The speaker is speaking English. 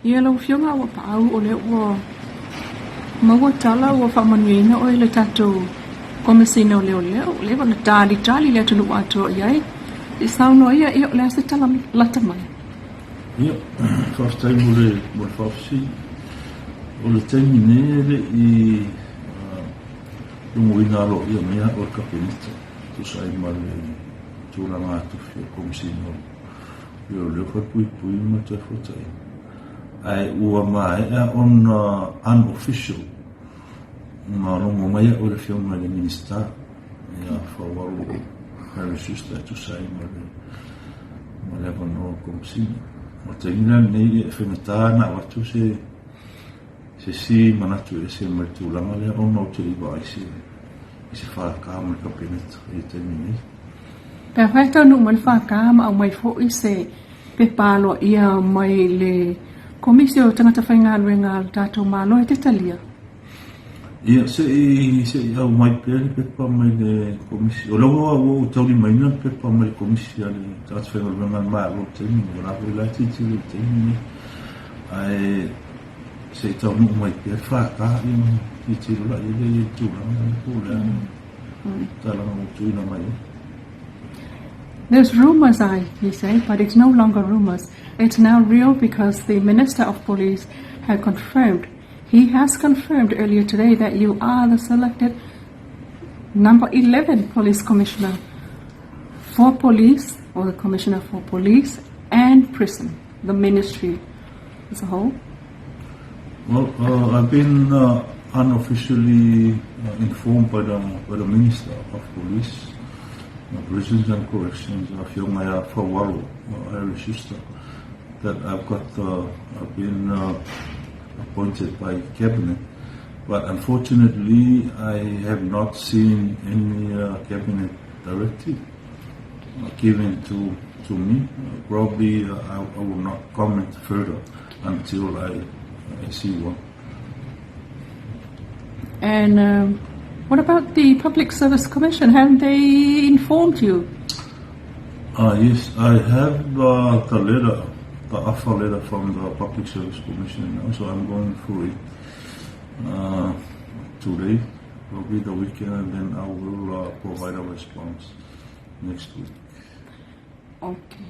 Ia lau whionga Auapaau o le ua maua tala ua whamanuina o le tatou komisina o leo le wana tali le tunu ato iai I sauno ia o le ase tala lata mai. Ia, whaftai mo le whafsi o le taimi ne le I lungoina alo ia mea o le kapenita tu sai ma le tūranga atu fia komisina o leo whapui ma te whatai. Ai ua mai on unofficial ma rongo mai o le whionga le minister ia whawaru parasista tu sai ma le wano komisina o te ina nei e whenata na watu se si manatu e se mai tūlanga le ono te iwa I se whaka ma le kabineta I te mini Pea whaitau nu man whaka ma au mai fo I se pe palo ia mai le komisi o tangata whainga ruenga tātou mālo e te talia. Ia, se au mai pēr pepa mai le komisi. O lawa o tauri maina pepa mai le komisi ale tātou whainga ruenga mālo tēmi. O rāpoi lai titi le tēmi. Ai, se tau nu mai pēr whaka I tiro la I le tūranga I pūlea. Tālanga o tuina mai. There's rumors, you say, but it's no longer rumors. It's now real because the Minister of Police had confirmed. He has confirmed earlier today that you are the selected number 11 Police Commissioner for Police, or the Commissioner for Police and Prison, the Ministry as a whole. Well, I've been unofficially informed by the Minister of Police, Prisons and Corrections, Whionga Whawaru, Irish sister, that I've been appointed by cabinet, but unfortunately I have not seen any cabinet directive given to me. Probably I will not comment further until I see one. And what about the Public Service Commission? Haven't they informed you? Yes, I have the offer letter from the Public Service Commission now, so I'm going through it today, probably the weekend, and then I will provide a response next week. Okay.